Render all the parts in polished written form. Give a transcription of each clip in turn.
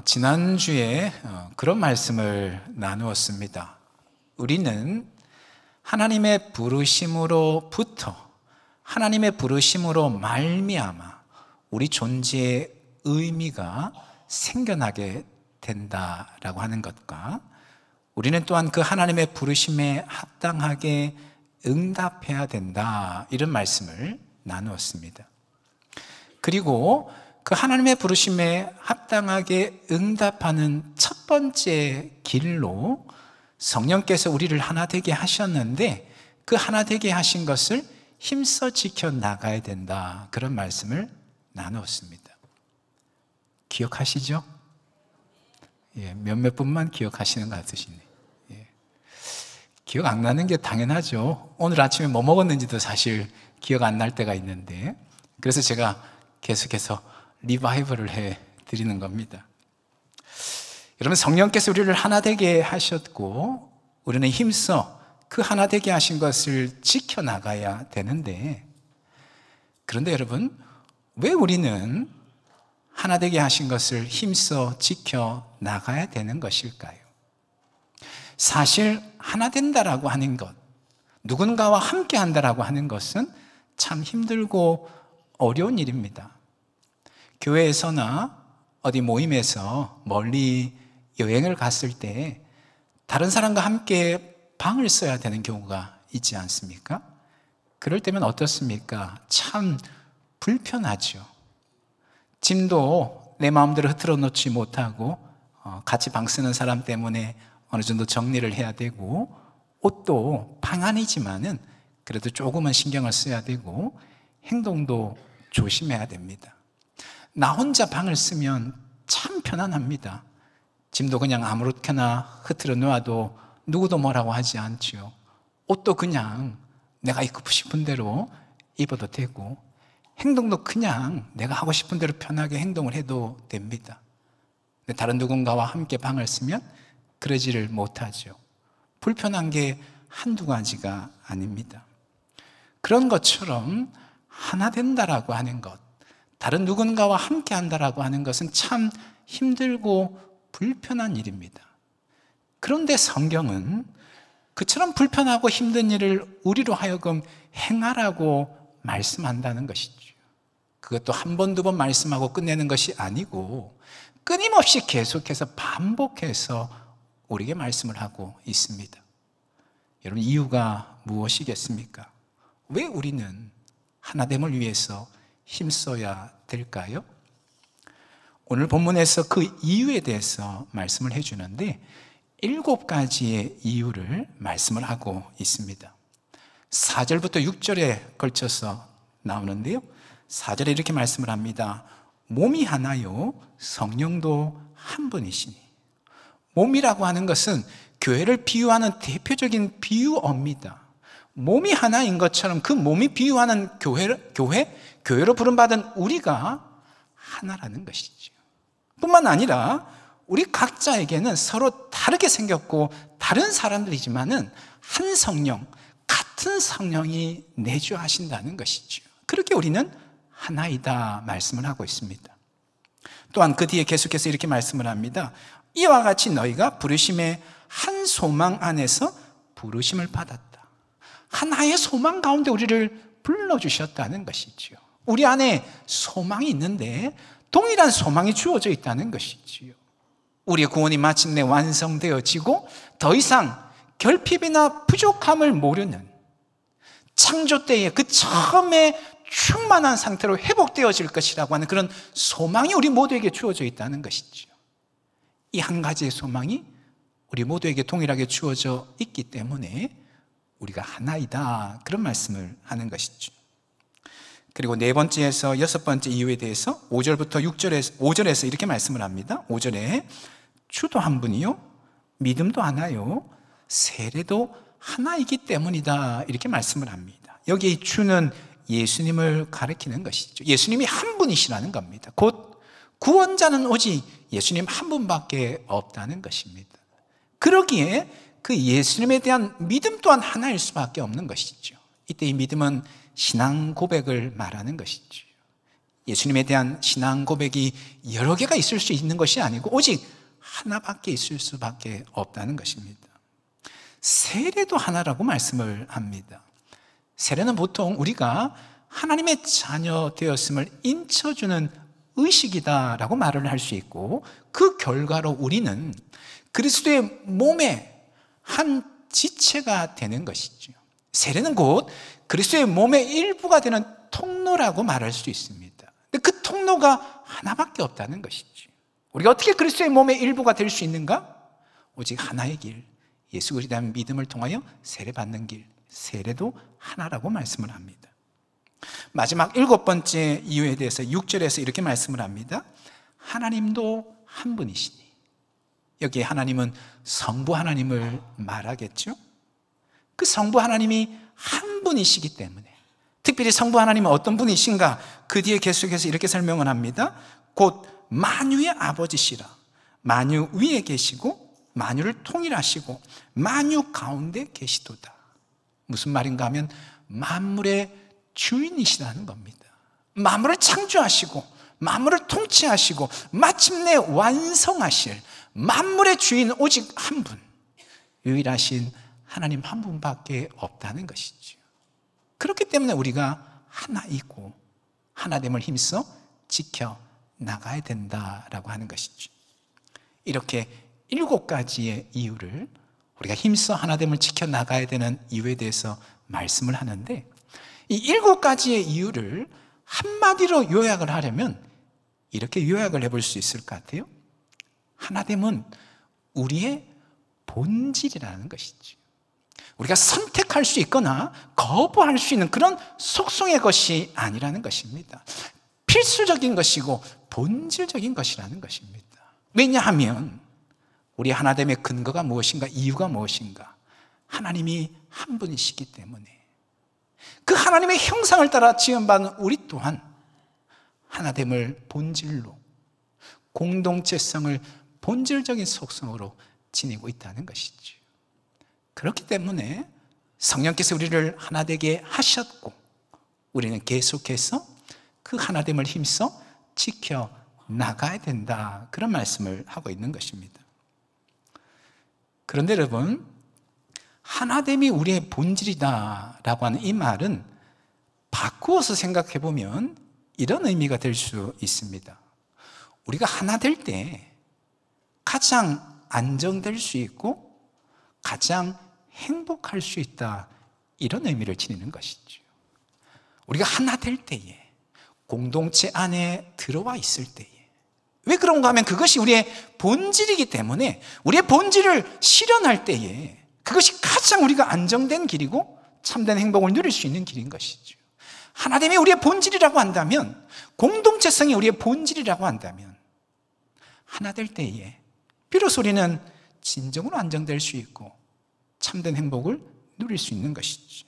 지난주에 그런 말씀을 나누었습니다. 우리는 하나님의 부르심으로부터, 하나님의 부르심으로 말미암아 우리 존재의 의미가 생겨나게 된다라고 하는 것과, 우리는 또한 그 하나님의 부르심에 합당하게 응답해야 된다, 이런 말씀을 나누었습니다. 그리고 그 하나님의 부르심에 합당하게 응답하는 첫 번째 길로 성령께서 우리를 하나 되게 하셨는데, 그 하나 되게 하신 것을 힘써 지켜나가야 된다, 그런 말씀을 나누었습니다. 기억하시죠? 몇몇 분만 기억하시는 것 같으시네. 기억 안 나는 게 당연하죠. 오늘 아침에 뭐 먹었는지도 사실 기억 안 날 때가 있는데, 그래서 제가 계속해서 리바이벌을 해드리는 겁니다. 여러분, 성령께서 우리를 하나 되게 하셨고, 우리는 힘써 그 하나 되게 하신 것을 지켜나가야 되는데, 그런데 여러분, 왜 우리는 하나 되게 하신 것을 힘써 지켜나가야 되는 것일까요? 사실 하나 된다라고 하는 것, 누군가와 함께 한다라고 하는 것은 참 힘들고 어려운 일입니다. 교회에서나 어디 모임에서 멀리 여행을 갔을 때 다른 사람과 함께 방을 써야 되는 경우가 있지 않습니까? 그럴 때면 어떻습니까? 참 불편하죠. 짐도 내 마음대로 흐트러 놓지 못하고 같이 방 쓰는 사람 때문에 어느 정도 정리를 해야 되고, 옷도 방 안이지만은 그래도 조금은 신경을 써야 되고, 행동도 조심해야 됩니다. 나 혼자 방을 쓰면 참 편안합니다. 짐도 그냥 아무렇게나 흐트러 놓아도 누구도 뭐라고 하지 않지요. 옷도 그냥 내가 입고 싶은 대로 입어도 되고, 행동도 그냥 내가 하고 싶은 대로 편하게 행동을 해도 됩니다. 근데 다른 누군가와 함께 방을 쓰면 그러지를 못하죠. 불편한 게 한두 가지가 아닙니다. 그런 것처럼 하나 된다라고 하는 것, 다른 누군가와 함께 한다라고 하는 것은 참 힘들고 불편한 일입니다. 그런데 성경은 그처럼 불편하고 힘든 일을 우리로 하여금 행하라고 말씀한다는 것이죠. 그것도 한 번, 두 번 말씀하고 끝내는 것이 아니고 끊임없이 계속해서 반복해서 우리에게 말씀을 하고 있습니다. 여러분, 이유가 무엇이겠습니까? 왜 우리는 하나됨을 위해서 힘써야 될까요? 오늘 본문에서 그 이유에 대해서 말씀을 해주는데 7가지의 이유를 말씀을 하고 있습니다. 4절부터 6절에 걸쳐서 나오는데요, 4절에 이렇게 말씀을 합니다. 몸이 하나요 성령도 한 분이시니. 몸이라고 하는 것은 교회를 비유하는 대표적인 비유어입니다. 몸이 하나인 것처럼 그 몸이 비유하는 교회로 부름받은 우리가 하나라는 것이죠. 뿐만 아니라 우리 각자에게는 서로 다르게 생겼고 다른 사람들이지만은 한 성령, 같은 성령이 내주하신다는 것이죠. 그렇게 우리는 하나이다 말씀을 하고 있습니다. 또한 그 뒤에 계속해서 이렇게 말씀을 합니다. 이와 같이 너희가 부르심의 한 소망 안에서 부르심을 받았다. 하나의 소망 가운데 우리를 불러주셨다는 것이지요. 우리 안에 소망이 있는데 동일한 소망이 주어져 있다는 것이지요. 우리의 구원이 마침내 완성되어지고 더 이상 결핍이나 부족함을 모르는 창조 때의 그 처음에 충만한 상태로 회복되어질 것이라고 하는 그런 소망이 우리 모두에게 주어져 있다는 것이죠. 이 한 가지의 소망이 우리 모두에게 동일하게 주어져 있기 때문에 우리가 하나이다, 그런 말씀을 하는 것이죠. 그리고 네 번째에서 6번째 이유에 대해서 5절부터 5절에서 이렇게 말씀을 합니다. 5절에 주도 한 분이요 믿음도 하나요 세례도 하나이기 때문이다, 이렇게 말씀을 합니다. 여기 이 주는 예수님을 가리키는 것이죠. 예수님이 한 분이시라는 겁니다. 곧 구원자는 오직 예수님 한 분밖에 없다는 것입니다. 그러기에 그 예수님에 대한 믿음 또한 하나일 수밖에 없는 것이죠. 이때 이 믿음은 신앙 고백을 말하는 것이죠. 예수님에 대한 신앙 고백이 여러 개가 있을 수 있는 것이 아니고 오직 하나밖에 있을 수밖에 없다는 것입니다. 세례도 하나라고 말씀을 합니다. 세례는 보통 우리가 하나님의 자녀 되었음을 인쳐주는 의식이다라고 말을 할 수 있고, 그 결과로 우리는 그리스도의 몸의 한 지체가 되는 것이죠. 세례는 곧 그리스도의 몸의 일부가 되는 통로라고 말할 수 있습니다. 근데 그 통로가 하나밖에 없다는 것이죠. 우리가 어떻게 그리스도의 몸의 일부가 될 수 있는가? 오직 하나의 길, 예수 그리스도에 대한 믿음을 통하여 세례받는 길, 세례도 하나라고 말씀을 합니다. 마지막 7번째 이유에 대해서 6절에서 이렇게 말씀을 합니다. 하나님도 한 분이시니. 여기에 하나님은 성부 하나님을 말하겠죠. 그 성부 하나님이 한 분이시기 때문에, 특별히 성부 하나님은 어떤 분이신가? 그 뒤에 계속해서 이렇게 설명을 합니다. 곧 만유의 아버지시라. 만유 위에 계시고 만유를 통일하시고 만유 가운데 계시도다. 무슨 말인가 하면 만물의 주인이시라는 겁니다. 만물을 창조하시고 만물을 통치하시고 마침내 완성하실 만물의 주인 오직 한 분, 유일하신 하나님 한 분밖에 없다는 것이죠. 그렇기 때문에 우리가 하나이고 하나됨을 힘써 지켜나가야 된다라고 하는 것이죠. 이렇게 7가지의 이유를, 우리가 힘써 하나됨을 지켜나가야 되는 이유에 대해서 말씀을 하는데, 이 7가지의 이유를 한마디로 요약을 하려면 이렇게 요약을 해볼 수 있을 것 같아요. 하나됨은 우리의 본질이라는 것이죠. 우리가 선택할 수 있거나 거부할 수 있는 그런 속성의 것이 아니라는 것입니다. 필수적인 것이고 본질적인 것이라는 것입니다. 왜냐하면 우리 하나됨의 근거가 무엇인가, 이유가 무엇인가? 하나님이 한 분이시기 때문에, 그 하나님의 형상을 따라 지음받은 우리 또한 하나됨을 본질로, 공동체성을 본질적인 속성으로 지니고 있다는 것이죠. 그렇기 때문에 성령께서 우리를 하나 되게 하셨고, 우리는 계속해서 그 하나됨을 힘써 지켜나가야 된다, 그런 말씀을 하고 있는 것입니다. 그런데 여러분, 하나됨이 우리의 본질이다라고 하는 이 말은 바꾸어서 생각해 보면 이런 의미가 될 수 있습니다. 우리가 하나 될 때 가장 안정될 수 있고 가장 행복할 수 있다, 이런 의미를 지니는 것이죠. 우리가 하나 될 때에, 공동체 안에 들어와 있을 때에, 왜 그런가 하면 그것이 우리의 본질이기 때문에, 우리의 본질을 실현할 때에 그것이 가장 우리가 안정된 길이고 참된 행복을 누릴 수 있는 길인 것이죠. 하나됨이 우리의 본질이라고 한다면, 공동체성이 우리의 본질이라고 한다면, 하나 될 때에 비로소 우리는 진정으로 안정될 수 있고 참된 행복을 누릴 수 있는 것이죠.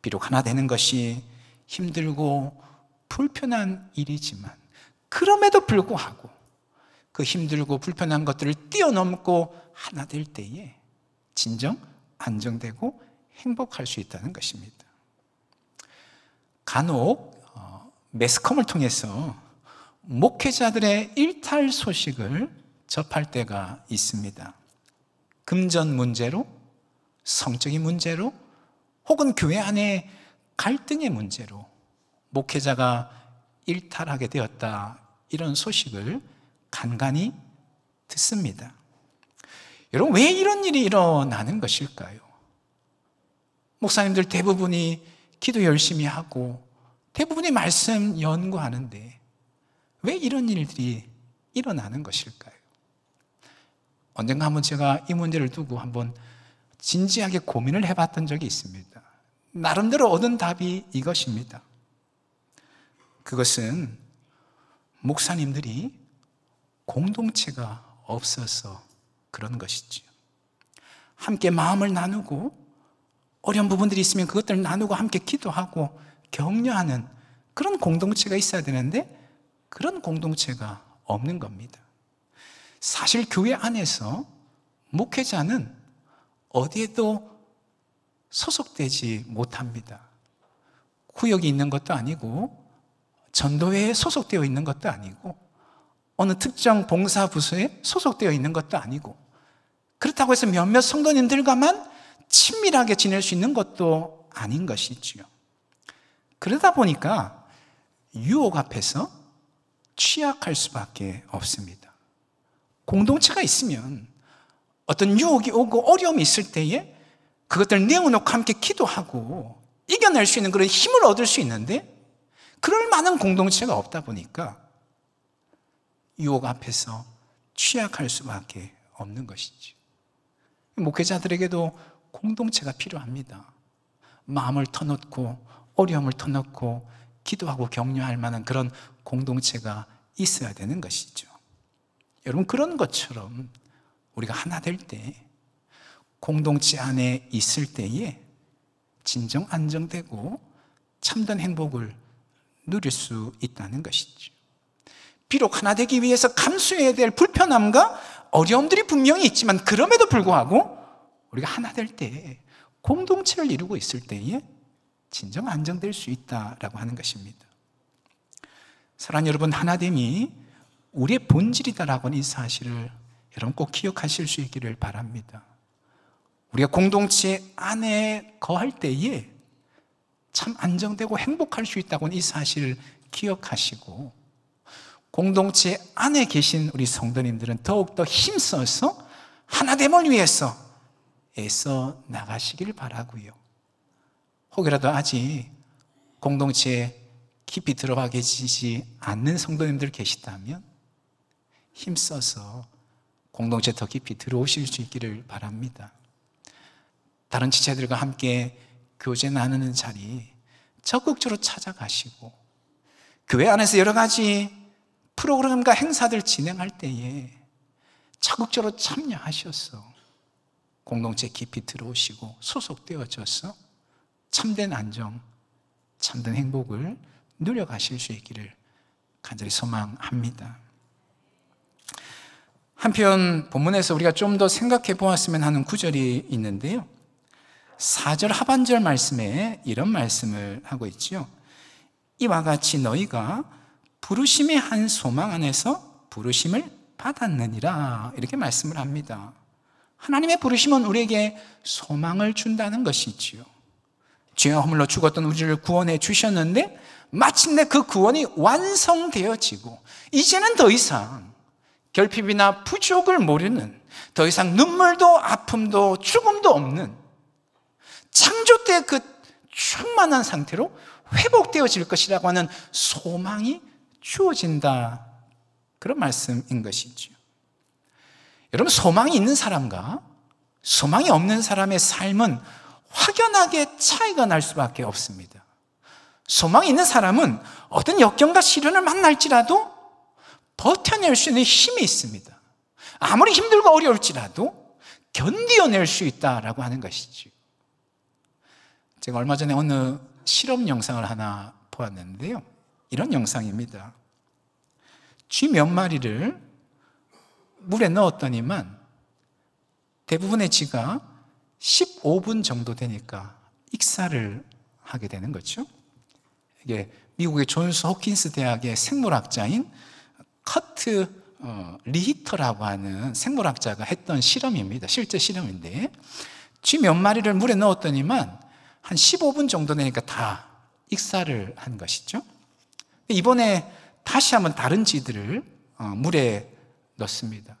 비록 하나 되는 것이 힘들고 불편한 일이지만, 그럼에도 불구하고 그 힘들고 불편한 것들을 뛰어넘고 하나 될 때에 진정 안정되고 행복할 수 있다는 것입니다. 간혹 매스컴을 통해서 목회자들의 일탈 소식을 접할 때가 있습니다. 금전 문제로, 성적인 문제로, 혹은 교회 안에 갈등의 문제로 목회자가 일탈하게 되었다, 이런 소식을 간간히 듣습니다. 여러분, 왜 이런 일이 일어나는 것일까요? 목사님들 대부분이 기도 열심히 하고 대부분이 말씀 연구하는데 왜 이런 일들이 일어나는 것일까요? 언젠가 한번 제가 이 문제를 두고 한번 진지하게 고민을 해봤던 적이 있습니다. 나름대로 얻은 답이 이것입니다. 그것은 목사님들이 공동체가 없어서 그런 것이죠. 함께 마음을 나누고 어려운 부분들이 있으면 그것들을 나누고 함께 기도하고 격려하는 그런 공동체가 있어야 되는데, 그런 공동체가 없는 겁니다. 사실 교회 안에서 목회자는 어디에도 소속되지 못합니다. 구역이 있는 것도 아니고 전도회에 소속되어 있는 것도 아니고 어느 특정 봉사부서에 소속되어 있는 것도 아니고 그렇다고 해서 몇몇 성도님들과만 친밀하게 지낼 수 있는 것도 아닌 것이지요. 그러다 보니까 유혹 앞에서 취약할 수밖에 없습니다. 공동체가 있으면 어떤 유혹이 오고 어려움이 있을 때에 그것들을 내어놓고 함께 기도하고 이겨낼 수 있는 그런 힘을 얻을 수 있는데 그럴 만한 공동체가 없다 보니까 유혹 앞에서 취약할 수밖에 없는 것이죠. 목회자들에게도 공동체가 필요합니다. 마음을 터놓고 어려움을 터놓고 기도하고 격려할 만한 그런 공동체가 있어야 되는 것이죠. 여러분, 그런 것처럼 우리가 하나 될 때, 공동체 안에 있을 때에 진정 안정되고 참된 행복을 누릴 수 있다는 것이죠. 비록 하나 되기 위해서 감수해야 될 불편함과 어려움들이 분명히 있지만 그럼에도 불구하고 우리가 하나 될 때, 공동체를 이루고 있을 때에 진정 안정될 수 있다라고 하는 것입니다. 사랑하는 여러분, 하나됨이 우리의 본질이다라고 하는 이 사실을 여러분 꼭 기억하실 수 있기를 바랍니다. 우리가 공동체 안에 거할 때에 참 안정되고 행복할 수 있다고 하는 이 사실을 기억하시고, 공동체 안에 계신 우리 성도님들은 더욱더 힘써서 하나됨을 위해서 애써 나가시길 바라고요. 혹이라도 아직 공동체에 깊이 들어가 계시지 않는 성도님들 계시다면 힘써서 공동체에 더 깊이 들어오실 수 있기를 바랍니다. 다른 지체들과 함께 교제 나누는 자리 적극적으로 찾아가시고, 교회 안에서 여러 가지 프로그램과 행사들 진행할 때에 적극적으로 참여하셔서 공동체에 깊이 들어오시고 소속되어져서 참된 안정, 참된 행복을 누려가실 수 있기를 간절히 소망합니다. 한편 본문에서 우리가 좀 더 생각해 보았으면 하는 구절이 있는데요, 4절 하반절 말씀에 이런 말씀을 하고 있지요. 이와 같이 너희가 부르심의 한 소망 안에서 부르심을 받았느니라, 이렇게 말씀을 합니다. 하나님의 부르심은 우리에게 소망을 준다는 것이지요. 죄와 허물로 죽었던 우리를 구원해 주셨는데 마침내 그 구원이 완성되어지고 이제는 더 이상 결핍이나 부족을 모르는, 더 이상 눈물도 아픔도 죽음도 없는 창조 때 그 충만한 상태로 회복되어질 것이라고 하는 소망이 주어진다, 그런 말씀인 것이죠. 여러분, 소망이 있는 사람과 소망이 없는 사람의 삶은 확연하게 차이가 날 수밖에 없습니다. 소망이 있는 사람은 어떤 역경과 시련을 만날지라도 버텨낼 수 있는 힘이 있습니다. 아무리 힘들고 어려울지라도 견디어낼 수 있다라고 하는 것이죠. 제가 얼마 전에 어느 실험 영상을 하나 보았는데요, 이런 영상입니다. 쥐 몇 마리를 물에 넣었더니만 대부분의 쥐가 15분 정도 되니까 익사를 하게 되는 거죠. 이게 미국의 존스 호킨스 대학의 생물학자인 커트 리히터라고 하는 생물학자가 했던 실험입니다. 실제 실험인데, 쥐 몇 마리를 물에 넣었더니만 한 15분 정도 되니까 다 익사를 한 것이죠. 이번에 다시 한번 다른 쥐들을 물에 넣습니다.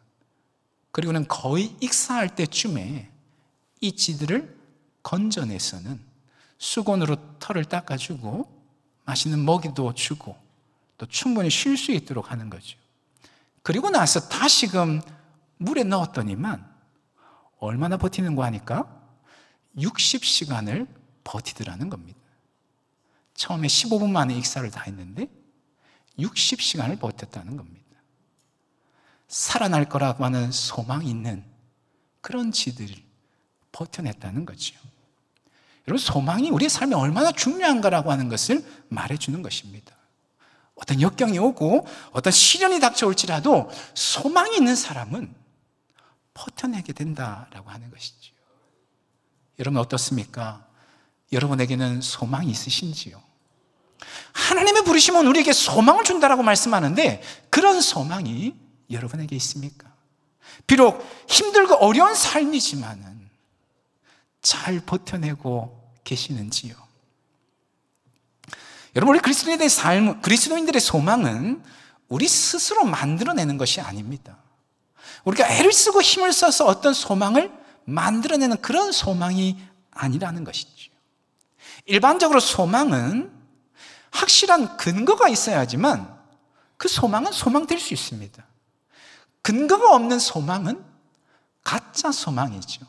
그리고는 거의 익사할 때쯤에 이 쥐들을 건져내서는 수건으로 털을 닦아주고 맛있는 먹이도 주고 또 충분히 쉴 수 있도록 하는 거죠. 그리고 나서 다시금 물에 넣었더니만 얼마나 버티는 거 하니까 60시간을 버티더라는 겁니다. 처음에 15분 만에 익사를 다 했는데 60시간을 버텼다는 겁니다. 살아날 거라고 하는 소망이 있는 그런 쥐들을 버텨냈다는 거죠. 여러분, 소망이 우리의 삶에 얼마나 중요한가라고 하는 것을 말해주는 것입니다. 어떤 역경이 오고 어떤 시련이 닥쳐올지라도 소망이 있는 사람은 버텨내게 된다라고 하는 것이죠. 여러분, 어떻습니까? 여러분에게는 소망이 있으신지요? 하나님의 부르심은 우리에게 소망을 준다라고 말씀하는데 그런 소망이 여러분에게 있습니까? 비록 힘들고 어려운 삶이지만은 잘 버텨내고 계시는지요? 여러분, 우리 그리스도인들의 삶, 그리스도인들의 소망은 우리 스스로 만들어내는 것이 아닙니다. 우리가 애를 쓰고 힘을 써서 어떤 소망을 만들어내는 그런 소망이 아니라는 것이죠. 일반적으로 소망은 확실한 근거가 있어야지만 그 소망은 소망될 수 있습니다. 근거가 없는 소망은 가짜 소망이죠.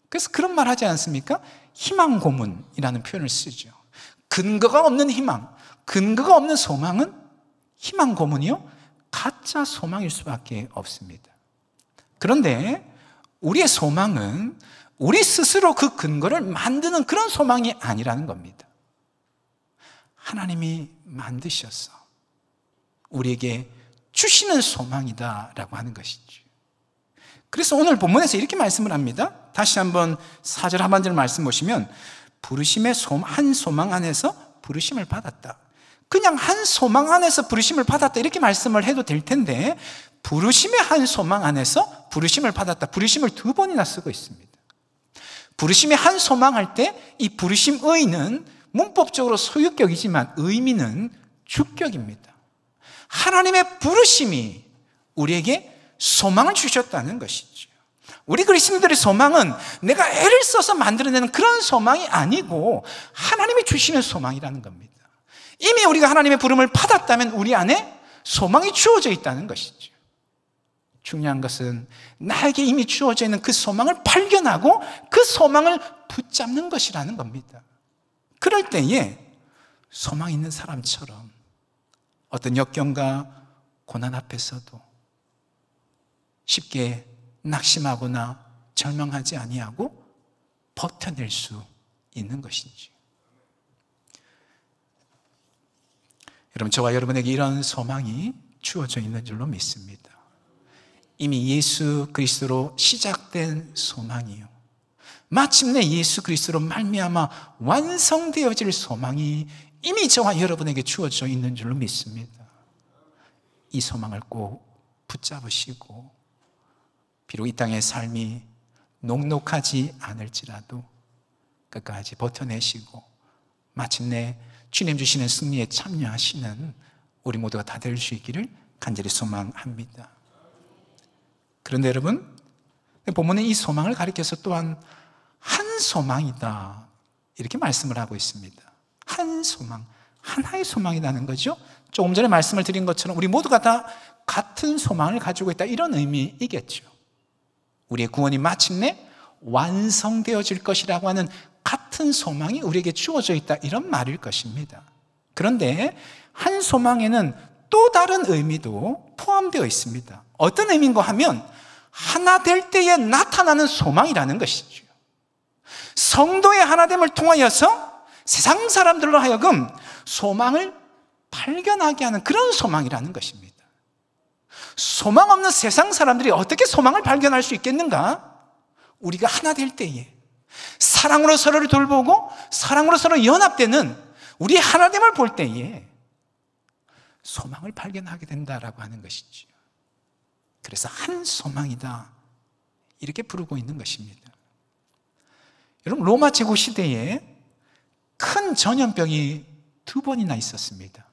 그래서 그런 말 하지 않습니까? 희망 고문이라는 표현을 쓰죠. 근거가 없는 희망, 근거가 없는 소망은 희망 고문이요? 가짜 소망일 수밖에 없습니다. 그런데 우리의 소망은 우리 스스로 그 근거를 만드는 그런 소망이 아니라는 겁니다. 하나님이 만드셔서 우리에게 주시는 소망이다라고 하는 것이죠. 그래서 오늘 본문에서 이렇게 말씀을 합니다. 다시 한번 4절 하반절 말씀 보시면 부르심의 한 소망 안에서 부르심을 받았다. 그냥 한 소망 안에서 부르심을 받았다 이렇게 말씀을 해도 될 텐데 부르심의 한 소망 안에서 부르심을 받았다. 부르심을 2번이나 쓰고 있습니다. 부르심의 한 소망할 때 이 부르심 의는 문법적으로 소유격이지만 의미는 주격입니다. 하나님의 부르심이 우리에게 소망을 주셨다는 것이죠. 우리 그리스도인들의 소망은 내가 애를 써서 만들어내는 그런 소망이 아니고 하나님이 주시는 소망이라는 겁니다. 이미 우리가 하나님의 부름을 받았다면 우리 안에 소망이 주어져 있다는 것이죠. 중요한 것은 나에게 이미 주어져 있는 그 소망을 발견하고 그 소망을 붙잡는 것이라는 겁니다. 그럴 때에 소망 있는 사람처럼 어떤 역경과 고난 앞에서도 쉽게 낙심하거나 절망하지 아니하고 버텨낼 수 있는 것이지. 여러분, 저와 여러분에게 이런 소망이 주어져 있는 줄로 믿습니다. 이미 예수 그리스도로 시작된 소망이요, 마침내 예수 그리스도로 말미암아 완성되어질 소망이 이미 저와 여러분에게 주어져 있는 줄로 믿습니다. 이 소망을 꼭 붙잡으시고 비록 이 땅의 삶이 녹록하지 않을지라도 끝까지 버텨내시고 마침내 주님 주시는 승리에 참여하시는 우리 모두가 다 될 수 있기를 간절히 소망합니다. 그런데 여러분, 본문은 이 소망을 가리켜서 또한 한 소망이다 이렇게 말씀을 하고 있습니다. 한 소망, 하나의 소망이라는 거죠. 조금 전에 말씀을 드린 것처럼 우리 모두가 다 같은 소망을 가지고 있다 이런 의미이겠죠. 우리의 구원이 마침내 완성되어질 것이라고 하는 같은 소망이 우리에게 주어져 있다 이런 말일 것입니다. 그런데 한 소망에는 또 다른 의미도 포함되어 있습니다. 어떤 의미인가 하면 하나 될 때에 나타나는 소망이라는 것이죠. 성도의 하나됨을 통하여서 세상 사람들로 하여금 소망을 발견하게 하는 그런 소망이라는 것입니다. 소망 없는 세상 사람들이 어떻게 소망을 발견할 수 있겠는가? 우리가 하나 될 때에 사랑으로 서로를 돌보고 사랑으로 서로 연합되는 우리 하나됨을 볼 때에 소망을 발견하게 된다라고 하는 것이죠. 그래서 한 소망이다 이렇게 부르고 있는 것입니다. 여러분, 로마 제국 시대에 큰 전염병이 2번이나 있었습니다.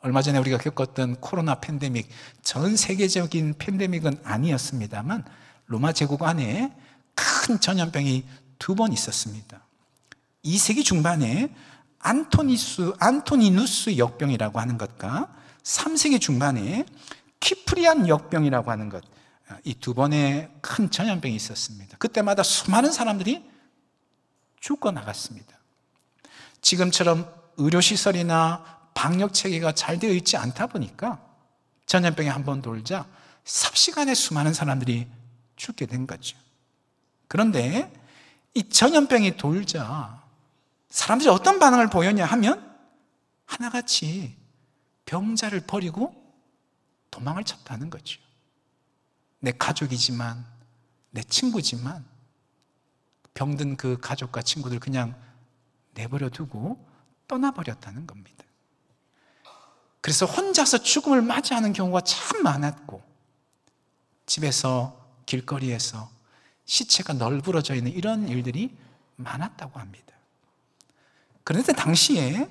얼마 전에 우리가 겪었던 코로나 팬데믹, 전 세계적인 팬데믹은 아니었습니다만 로마 제국 안에 큰 전염병이 2번 있었습니다. 2세기 중반에 안토니누스 역병이라고 하는 것과 3세기 중반에 키프리안 역병이라고 하는 것, 이 2번의 큰 전염병이 있었습니다. 그때마다 수많은 사람들이 죽어나갔습니다. 지금처럼 의료시설이나 방역체계가 잘 되어 있지 않다 보니까 전염병이 한번 돌자 삽시간에 수많은 사람들이 죽게 된 거죠. 그런데 이 전염병이 돌자 사람들이 어떤 반응을 보였냐 하면 하나같이 병자를 버리고 도망을 쳤다는 거죠. 내 가족이지만, 내 친구지만 병든 그 가족과 친구들 그냥 내버려 두고 떠나버렸다는 겁니다. 그래서 혼자서 죽음을 맞이하는 경우가 참 많았고, 집에서 길거리에서 시체가 널브러져 있는 이런 일들이 많았다고 합니다. 그런데 당시에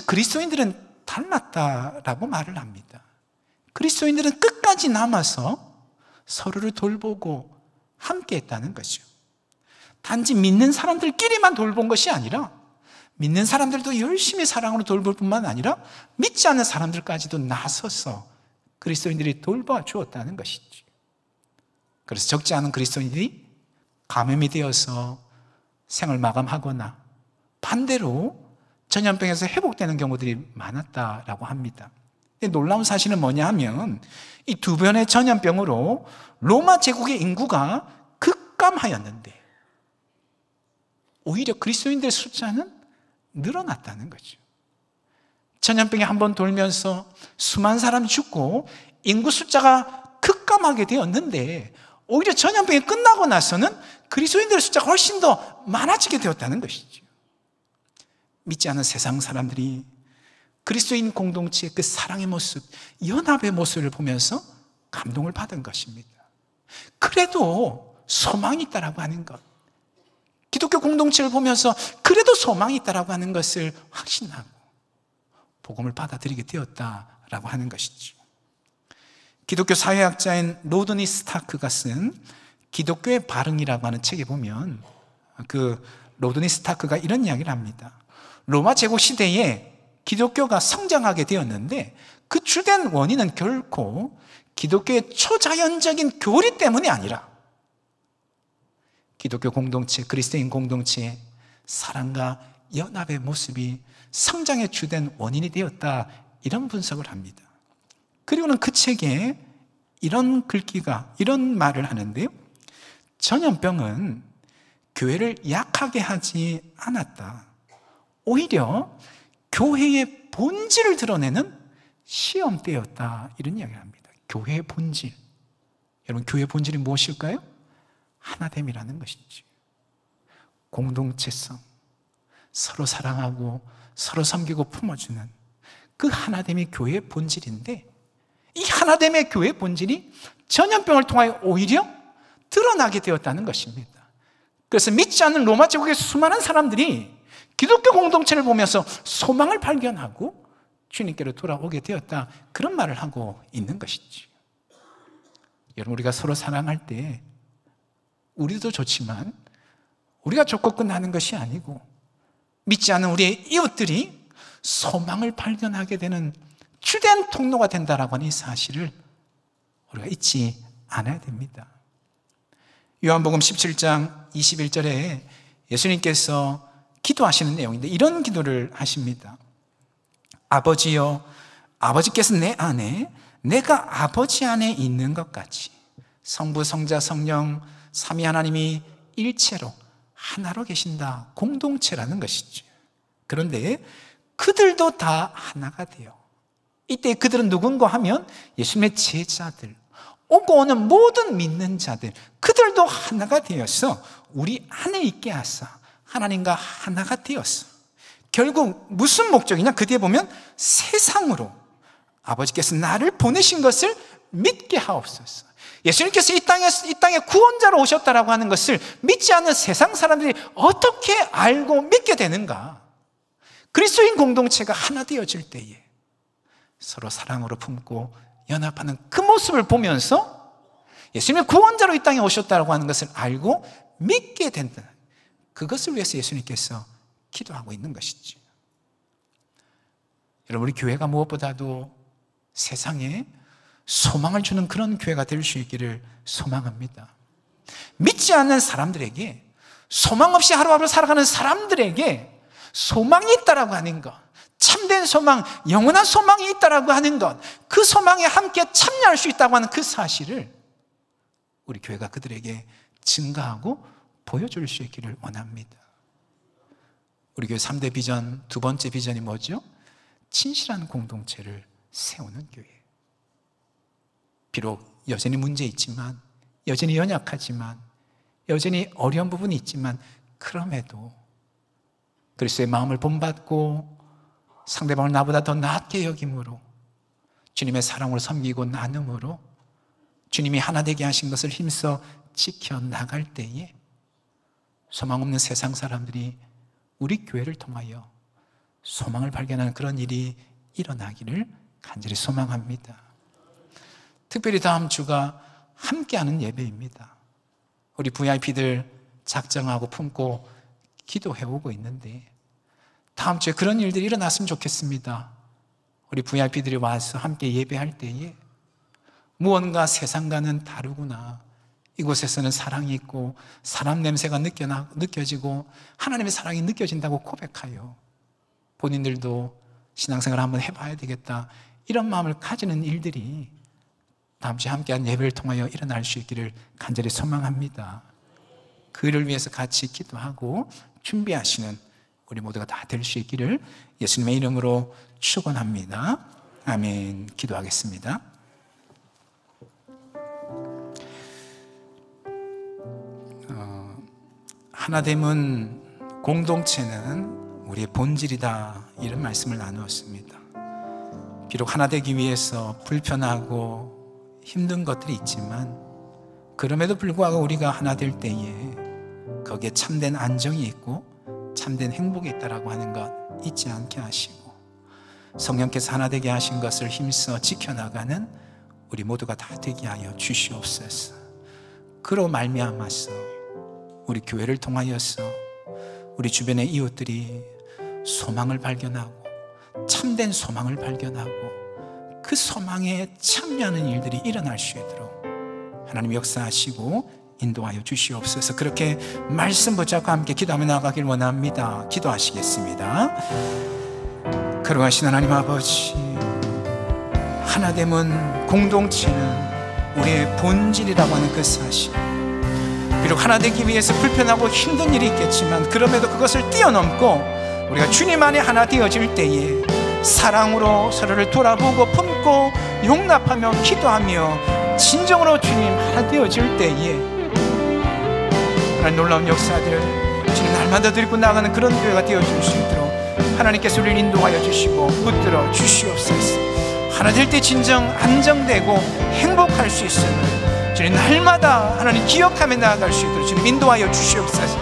그리스도인들은 달랐다라고 말을 합니다. 그리스도인들은 끝까지 남아서 서로를 돌보고 함께 했다는 거죠. 단지 믿는 사람들끼리만 돌본 것이 아니라 믿는 사람들도 열심히 사랑으로 돌볼 뿐만 아니라 믿지 않는 사람들까지도 나서서 그리스도인들이 돌봐주었다는 것이죠. 그래서 적지 않은 그리스도인들이 감염이 되어서 생을 마감하거나 반대로 전염병에서 회복되는 경우들이 많았다라고 합니다. 놀라운 사실은 뭐냐 하면 이 두 번의 전염병으로 로마 제국의 인구가 급감하였는데 오히려 그리스도인들의 숫자는 늘어났다는 거죠. 전염병이 한번 돌면서 수많은 사람이 죽고 인구 숫자가 급감하게 되었는데 오히려 전염병이 끝나고 나서는 그리스도인들의 숫자가 훨씬 더 많아지게 되었다는 것이죠. 믿지 않은 세상 사람들이 그리스도인 공동체의 그 사랑의 모습, 연합의 모습을 보면서 감동을 받은 것입니다. 그래도 소망이 있다라고 하는 것, 기독교 공동체를 보면서 그래도 소망이 있다라고 하는 것을 확신하고 복음을 받아들이게 되었다라고 하는 것이죠. 기독교 사회학자인 로드니 스타크가 쓴 기독교의 발흥이라고 하는 책에 보면 그 로드니 스타크가 이런 이야기를 합니다. 로마 제국 시대에 기독교가 성장하게 되었는데 그 주된 원인은 결코 기독교의 초자연적인 교리 때문이 아니라 기독교 공동체, 그리스도인 공동체의 사랑과 연합의 모습이 성장의 주된 원인이 되었다, 이런 분석을 합니다. 그리고는 그 책에 이런 글귀가, 이런 말을 하는데요, 전염병은 교회를 약하게 하지 않았다. 오히려 교회의 본질을 드러내는 시험대였다, 이런 이야기를 합니다. 교회의 본질. 여러분, 교회의 본질이 무엇일까요? 하나됨이라는 것이지. 공동체성, 서로 사랑하고 서로 섬기고 품어주는 그 하나됨이 교회의 본질인데, 이 하나됨의 교회의 본질이 전염병을 통하여 오히려 드러나게 되었다는 것입니다. 그래서 믿지 않는 로마 제국의 수많은 사람들이 기독교 공동체를 보면서 소망을 발견하고 주님께로 돌아오게 되었다, 그런 말을 하고 있는 것이지. 여러분, 우리가 서로 사랑할 때 우리도 좋지만 우리가 좋고 끝나는 것이 아니고 믿지 않는 우리의 이웃들이 소망을 발견하게 되는 주된 통로가 된다라고 하는 이 사실을 우리가 잊지 않아야 됩니다. 요한복음 17장 21절에 예수님께서 기도하시는 내용인데 이런 기도를 하십니다. 아버지여, 아버지께서 내 안에, 내가 아버지 안에 있는 것 같이 성부, 성자, 성령 삼위 하나님이 일체로 하나로 계신다. 공동체라는 것이죠. 그런데 그들도 다 하나가 돼요. 이때 그들은 누군가 하면 예수님의 제자들, 오고 오는 모든 믿는 자들, 그들도 하나가 되어서 우리 안에 있게 하사 하나님과 하나가 되었어. 결국 무슨 목적이냐? 그 뒤에 보면 세상으로 아버지께서 나를 보내신 것을 믿게 하옵소서. 예수님께서 이 땅에 구원자로 오셨다라고 하는 것을 믿지 않는 세상 사람들이 어떻게 알고 믿게 되는가? 그리스도인 공동체가 하나 되어질 때에 서로 사랑으로 품고 연합하는 그 모습을 보면서 예수님의 구원자로 이 땅에 오셨다라고 하는 것을 알고 믿게 된다. 그것을 위해서 예수님께서 기도하고 있는 것이지. 여러분, 우리 교회가 무엇보다도 세상에 소망을 주는 그런 교회가 될 수 있기를 소망합니다. 믿지 않는 사람들에게, 소망 없이 하루하루 살아가는 사람들에게 소망이 있다라고 하는 것, 참된 소망, 영원한 소망이 있다라고 하는 것, 그 소망에 함께 참여할 수 있다고 하는 그 사실을 우리 교회가 그들에게 증가하고 보여줄 수 있기를 원합니다. 우리 교회 3대 비전, 두 번째 비전이 뭐죠? 진실한 공동체를 세우는 교회. 비록 여전히 문제 있지만, 여전히 연약하지만, 여전히 어려운 부분이 있지만, 그럼에도 그리스도의 마음을 본받고 상대방을 나보다 더 낫게 여김으로 주님의 사랑으로 섬기고 나눔으로 주님이 하나 되게 하신 것을 힘써 지켜나갈 때에 소망 없는 세상 사람들이 우리 교회를 통하여 소망을 발견하는 그런 일이 일어나기를 간절히 소망합니다. 특별히 다음 주가 함께하는 예배입니다. 우리 VIP들 작정하고 품고 기도해오고 있는데 다음 주에 그런 일들이 일어났으면 좋겠습니다. 우리 VIP들이 와서 함께 예배할 때에 무언가 세상과는 다르구나, 이곳에서는 사랑이 있고 사람 냄새가 느껴지고 하나님의 사랑이 느껴진다고 고백하여 본인들도 신앙생활을 한번 해봐야 되겠다, 이런 마음을 가지는 일들이 다음 주에 함께한 예배를 통하여 일어날 수 있기를 간절히 소망합니다. 그 일을 위해서 같이 기도하고 준비하시는 우리 모두가 다 될 수 있기를 예수님의 이름으로 축원합니다. 아멘. 기도하겠습니다. 하나됨은 공동체는 우리의 본질이다, 이런 말씀을 나누었습니다. 비록 하나 되기 위해서 불편하고 힘든 것들이 있지만 그럼에도 불구하고 우리가 하나 될 때에 거기에 참된 안정이 있고 참된 행복이 있다라고 하는 것 잊지 않게 하시고 성령께서 하나 되게 하신 것을 힘써 지켜나가는 우리 모두가 다 되게 하여 주시옵소서. 그로 말미암아서 우리 교회를 통하여서 우리 주변의 이웃들이 소망을 발견하고 참된 소망을 발견하고 그 소망에 참여하는 일들이 일어날 수 있도록 하나님 역사하시고 인도하여 주시옵소서. 그렇게 말씀 붙잡고 함께 기도하며 나아가길 원합니다. 기도하시겠습니다. 거룩하신 하나님 아버지, 하나됨은 공동체는 우리의 본질이라고 하는 그 사실, 비록 하나 되기 위해서 불편하고 힘든 일이 있겠지만 그럼에도 그것을 뛰어넘고 우리가 주님 안에 하나 되어질 때에 사랑으로 서로를 돌아보고 품고 용납하며 기도하며 진정으로 주님 하나 되어질 때에 하나님 놀라운 역사들 주님 날마다 드리고 나가는 그런 교회가 되어줄 수 있도록 하나님께서 우리를 인도하여 주시고 붙들어 주시옵소서. 하나 될 때 진정 안정되고 행복할 수 있음을 주님 날마다 하나님 기억하며 나아갈 수 있도록 주님 인도하여 주시옵소서.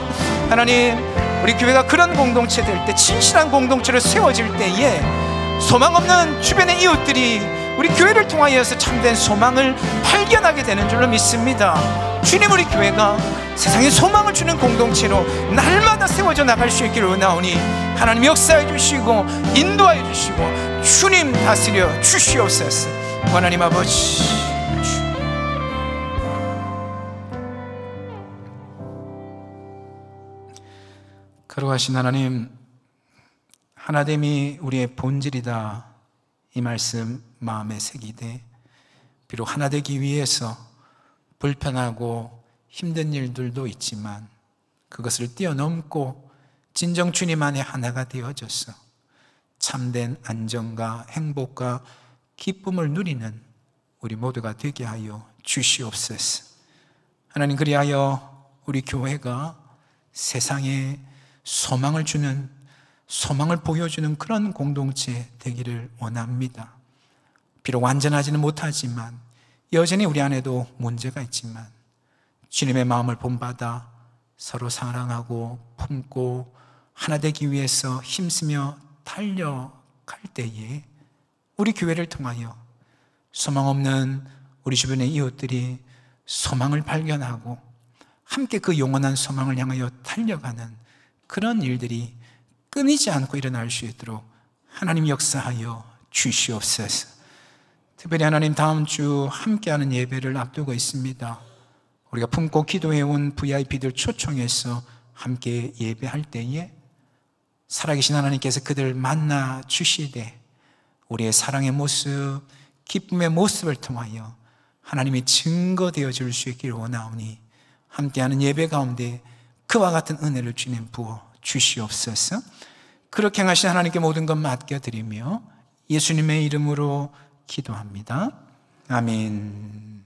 하나님, 우리 교회가 그런 공동체 될 때, 진실한 공동체로 세워질 때에 소망 없는 주변의 이웃들이 우리 교회를 통하여서 참된 소망을 발견하게 되는 줄로 믿습니다. 주님, 우리 교회가 세상에 소망을 주는 공동체로 날마다 세워져 나갈 수 있기를 원하오니 하나님 역사해 주시고 인도하여 주시고 주님 다스려 주시옵소서. 하나님 아버지, 거룩하신 하나님, 하나됨이 우리의 본질이다, 이 말씀 마음에 새기되 비록 하나 되기 위해서 불편하고 힘든 일들도 있지만 그것을 뛰어넘고 진정 주님 안에 하나가 되어져서 참된 안정과 행복과 기쁨을 누리는 우리 모두가 되게 하여 주시옵소서. 하나님, 그리하여 우리 교회가 세상에 소망을 주는, 소망을 보여주는 그런 공동체 되기를 원합니다. 비록 완전하지는 못하지만 여전히 우리 안에도 문제가 있지만 주님의 마음을 본받아 서로 사랑하고 품고 하나 되기 위해서 힘쓰며 달려갈 때에 우리 교회를 통하여 소망 없는 우리 주변의 이웃들이 소망을 발견하고 함께 그 영원한 소망을 향하여 달려가는 그런 일들이 끊이지 않고 일어날 수 있도록 하나님 역사하여 주시옵소서. 특별히 하나님, 다음 주 함께하는 예배를 앞두고 있습니다. 우리가 품고 기도해온 VIP들 초청해서 함께 예배할 때에 살아계신 하나님께서 그들을 만나 주시되 우리의 사랑의 모습, 기쁨의 모습을 통하여 하나님이 증거되어 줄 수 있기를 원하오니 함께하는 예배 가운데 그와 같은 은혜를 주님 부어 주시옵소서. 그렇게 행하신 하나님께 모든 것 맡겨드리며 예수님의 이름으로 기도합니다. 아멘.